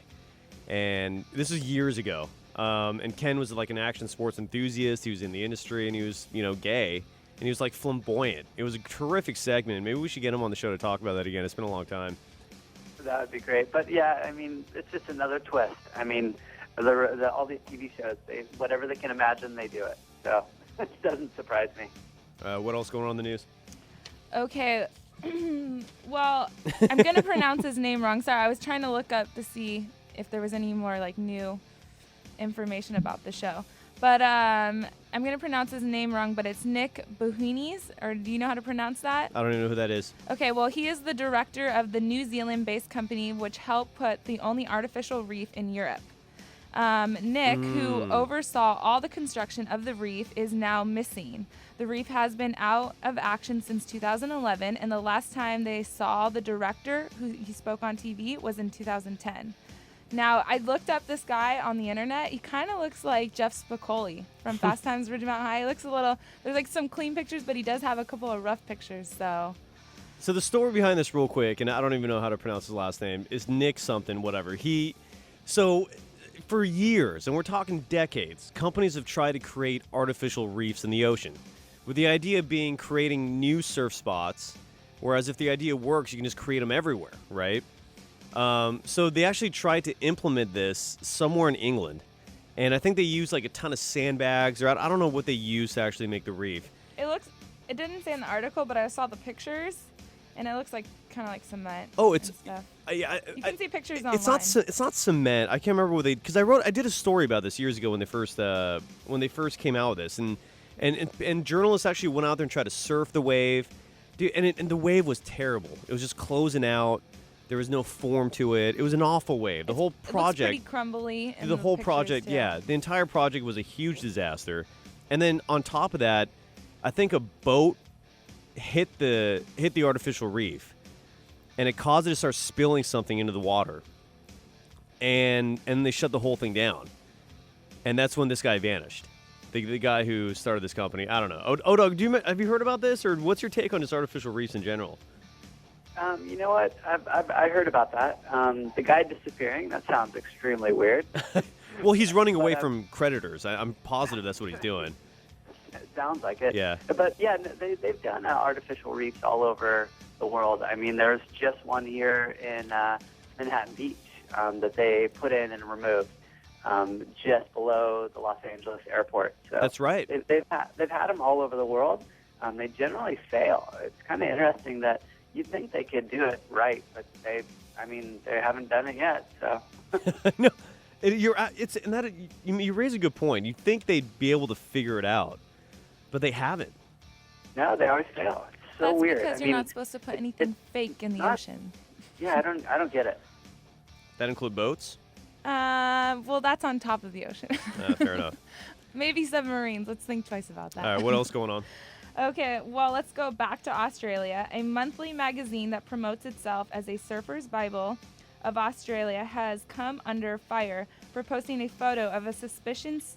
And this was years ago. And Ken was an action sports enthusiast. He was in the industry, and he was, gay. And he was flamboyant. It was a terrific segment. Maybe we should get him on the show to talk about that again. It's been a long time. That would be great. But yeah, I mean, it's just another twist. I mean, all these TV shows, whatever they can imagine, they do it. So it doesn't surprise me. What else going on in the news? Okay. Well, I'm going to pronounce his name wrong. Sorry, I was trying to look up to see if there was any more new information about the show. But I'm going to pronounce his name wrong, but it's Nick Bohunies, or do you know how to pronounce that? I don't even know who that is. Okay, well, he is the director of the New Zealand-based company which helped put the only artificial reef in Europe. Nick, who oversaw all the construction of the reef, is now missing. The reef has been out of action since 2011, and the last time they saw the director, who he spoke on TV, was in 2010. Now, I looked up this guy on the internet. He kind of looks like Jeff Spicoli from Fast Times at Ridgemont High. He looks a little, there's some clean pictures, but he does have a couple of rough pictures, so. So the story behind this real quick, and I don't even know how to pronounce his last name, is Nick something, whatever. So for years, and we're talking decades, companies have tried to create artificial reefs in the ocean, with the idea being creating new surf spots, whereas if the idea works, you can just create them everywhere, right? So they actually tried to implement this somewhere in England, and I think they used a ton of sandbags, or I don't know what they used to actually make the reef. It didn't say in the article, but I saw the pictures, and it looks kind of like cement. Oh, it's stuff. You can see pictures online. It's not cement. I can't remember what because I did a story about this years ago when they first came out with this, and journalists actually went out there and tried to surf the wave, dude, and the wave was terrible. It was just closing out. There was no form to it. It was an awful wave. The whole project. It looks pretty crumbly. The whole project, yeah. The entire project was a huge disaster. And then on top of that, I think a boat hit the artificial reef, and it caused it to start spilling something into the water. And they shut the whole thing down. And that's when this guy vanished. The guy who started this company. I don't know. Doug, have you heard about this, or what's your take on just artificial reefs in general? You know what? I heard about that. The guy disappearing, that sounds extremely weird. Well, he's running away from creditors. I'm positive that's what he's doing. It sounds like it. Yeah. But, yeah, they've done artificial reefs all over the world. I mean, there's just one here in Manhattan Beach that they put in and removed just below the Los Angeles airport. So that's right. They've had them all over the world. They generally fail. It's kind of interesting that you'd think they could do it right, but they haven't done it yet. So no, you raise a good point. You think they'd be able to figure it out, but they haven't. No, they always fail. It's so That's weird. because you're not supposed to put anything fake in the ocean. Yeah, I don't get it. That include boats? Well, that's on top of the ocean. Fair enough. Maybe submarines. Let's think twice about that. All right, what else going on? Okay, well, let's go back to Australia. A monthly magazine that promotes itself as a surfer's Bible of Australia has come under fire for posting a photo of a suspicious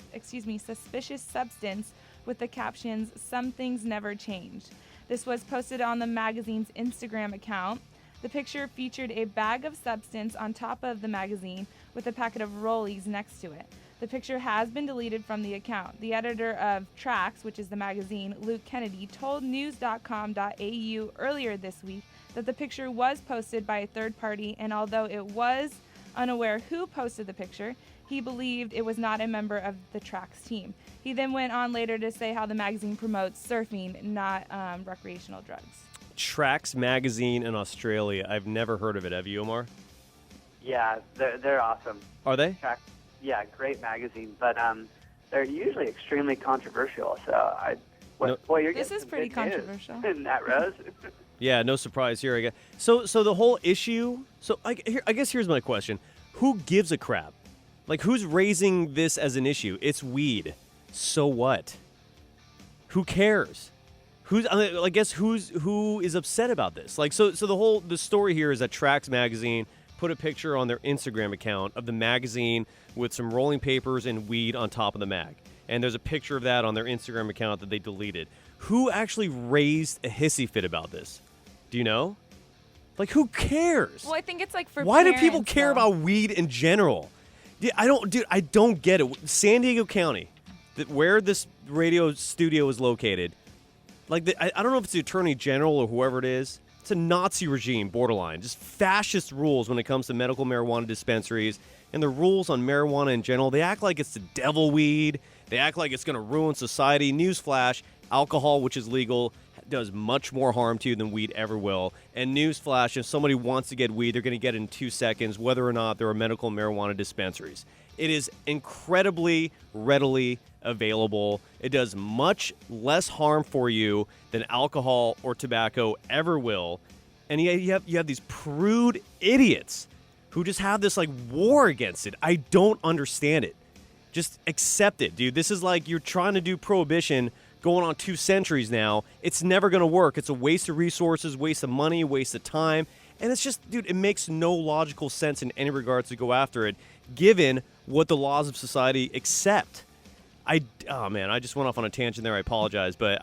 substance with the captions, "Some things never change." This was posted on the magazine's Instagram account. The picture featured a bag of substance on top of the magazine with a packet of rollies next to it. The picture has been deleted from the account. The editor of Tracks, which is the magazine, Luke Kennedy, told news.com.au earlier this week that the picture was posted by a third party, and although it was unaware who posted the picture, he believed it was not a member of the Tracks team. He then went on later to say how the magazine promotes surfing, not recreational drugs. Tracks magazine in Australia. I've never heard of it. Have you, Omar? Yeah, they're awesome. Are they? Yeah, great magazine, but they're usually extremely controversial. So you're this getting is some pretty good controversial. news, Nat Rose. Yeah, no surprise here. I guess. So the whole issue. So I guess here's my question: who gives a crap? Like, who's raising this as an issue? It's weed. So what? Who cares? Who is upset about this? Like, so the story here is that Tracks magazine put a picture on their Instagram account of the magazine with some rolling papers and weed on top of the mag. And there's a picture of that on their Instagram account that they deleted. Who actually raised a hissy fit about this? Do you know? Like, who cares? Well, I think it's like for Why do parents, people care about weed in general? I don't get it. San Diego County, where this radio studio is located, I don't know if it's the Attorney General or whoever it is. It's a Nazi regime, borderline. Just fascist rules when it comes to medical marijuana dispensaries and the rules on marijuana in general. They act like it's the devil weed. They act like it's going to ruin society. Newsflash, alcohol, which is legal, does much more harm to you than weed ever will. And newsflash, if somebody wants to get weed, they're going to get it in 2 seconds, whether or not there are medical marijuana dispensaries. It is incredibly readily available. It does much less harm for you than alcohol or tobacco ever will. And you have these prude idiots who just have this war against it. I don't understand it. Just accept it, dude. This is like you're trying to do prohibition going on 2 centuries now. It's never going to work. It's a waste of resources, waste of money, waste of time. And it's just, dude, it makes no logical sense in any regards to go after it, given what the laws of society accept. I just went off on a tangent there. I apologize, but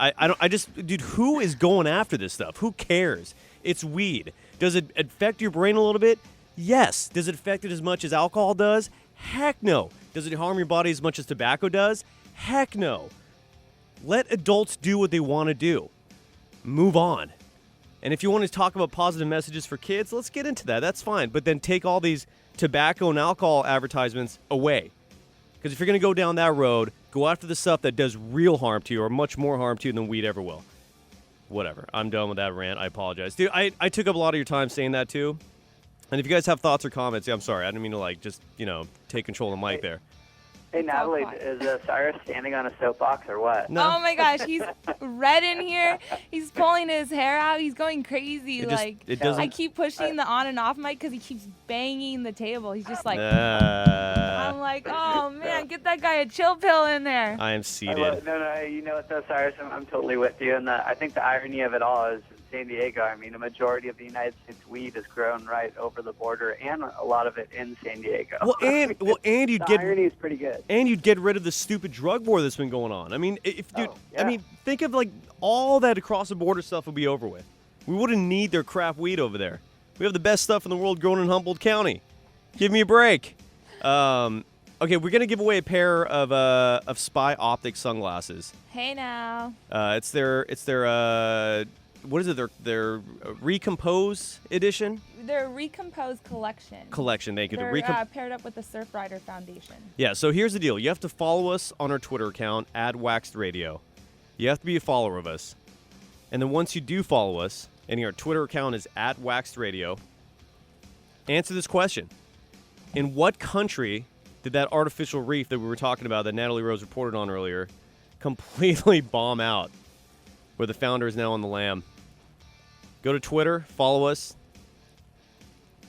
dude, who is going after this stuff? Who cares? It's weed. Does it affect your brain a little bit? Yes. Does it affect it as much as alcohol does? Heck no. Does it harm your body as much as tobacco does? Heck no. Let adults do what they want to do. Move on. And if you want to talk about positive messages for kids, let's get into that. That's fine. But then take all these tobacco and alcohol advertisements away. Because if you're going to go down that road, go after the stuff that does real harm to you or much more harm to you than weed ever will. Whatever. I'm done with that rant. I apologize. Dude, I took up a lot of your time saying that too. And if you guys have thoughts or comments, I'm sorry. I didn't mean to take control of the mic there. Hey, Natalie, is Cyrus standing on a soapbox or what? No. Oh my gosh, he's red in here. He's pulling his hair out. He's going crazy. I keep pushing the on and off mic because he keeps banging the table. He's just like, I'm like, oh man, get that guy a chill pill in there. I am seated. No, you know what though, Cyrus? I'm totally with you. And I think the irony of it all is San Diego. I mean, a majority of the United States weed is grown right over the border, and a lot of it in San Diego. And you'd the irony is pretty good. And you'd get rid of the stupid drug war that's been going on. I mean, think of all that across the border stuff would be over with. We wouldn't need their crap weed over there. We have the best stuff in the world grown in Humboldt County. Give me a break. Okay, we're gonna give away a pair of Spy Optics sunglasses. Hey now. It's their what is it? Their Recompose edition? Their Recompose collection. Thank you. They're paired up with the Surfrider Foundation. Yeah, so here's the deal. You have to follow us on our Twitter account, @WaXed Radio. You have to be a follower of us. And then once you do follow us, and our Twitter account is @WaXed Radio, answer this question. In what country did that artificial reef that we were talking about, that Natalie Rose reported on earlier, completely bomb out, where the founder is now on the lam? Go to Twitter, follow us,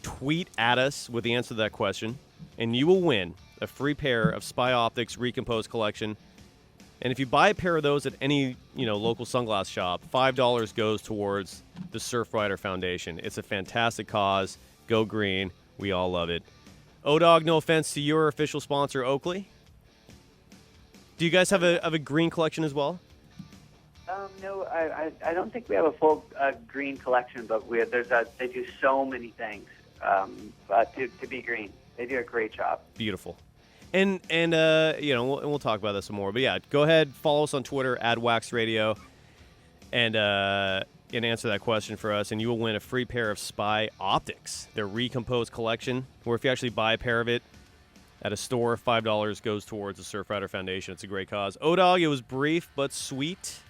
tweet at us with the answer to that question, and you will win a free pair of Spy Optics Recompose collection. And if you buy a pair of those at any local sunglass shop, $5 goes towards the Surfrider Foundation. It's a fantastic cause. Go green. We all love it. O-Dog, no offense to your official sponsor, Oakley. Do you guys have a green collection as well? No, I don't think we have a full green collection, but they do so many things to be green. They do a great job. Beautiful. And we'll talk about this some more. But yeah, go ahead, follow us on Twitter @WaXed Radio, and answer that question for us, and you will win a free pair of Spy Optics, their Recompose collection, where if you actually buy a pair of it at a store, $5 goes towards the Surfrider Foundation. It's a great cause. O-Dog, it was brief but sweet,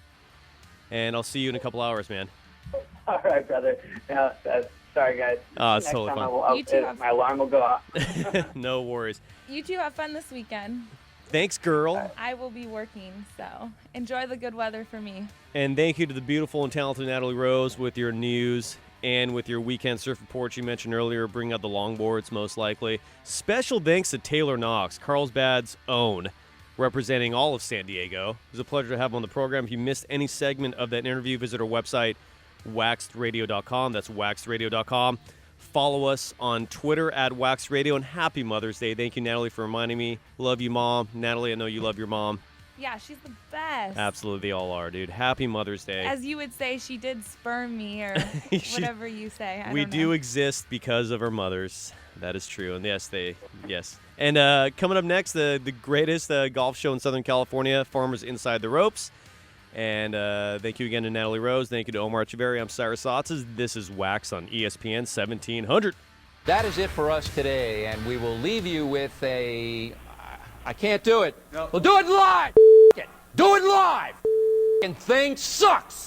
and I'll see you in a couple hours, man. All right, brother. No, sorry, guys. Oh, it's Next totally time fine. My alarm will go off. No worries. You two have fun this weekend. Thanks, girl. I will be working, so enjoy the good weather for me. And thank you to the beautiful and talented Natalie Rose with your news and with your weekend surf report you mentioned earlier, bring out the longboards most likely. Special thanks to Taylor Knox, Carlsbad's own, representing all of San Diego. It was a pleasure to have him on the program. If you missed any segment of that interview, visit our website, waxedradio.com. That's waxedradio.com. Follow us on Twitter @WaxedRadio, and happy Mother's Day. Thank you, Natalie, for reminding me. Love you, Mom. Natalie, I know you love your mom. Yeah, she's the best. Absolutely, they all are, dude. Happy Mother's Day. As you would say, she did sperm me, or whatever you say. We do exist because of our mothers. That is true. And yes. And coming up next, the greatest golf show in Southern California, Farmers Inside the Ropes. And thank you again to Natalie Rose. Thank you to Omar Etcheverry. I'm Cyrus Saatsaz. This is Wax on ESPN 1700. That is it for us today, and we will leave you with a... I can't do it. No. We'll do it live. Do it live. And thing sucks.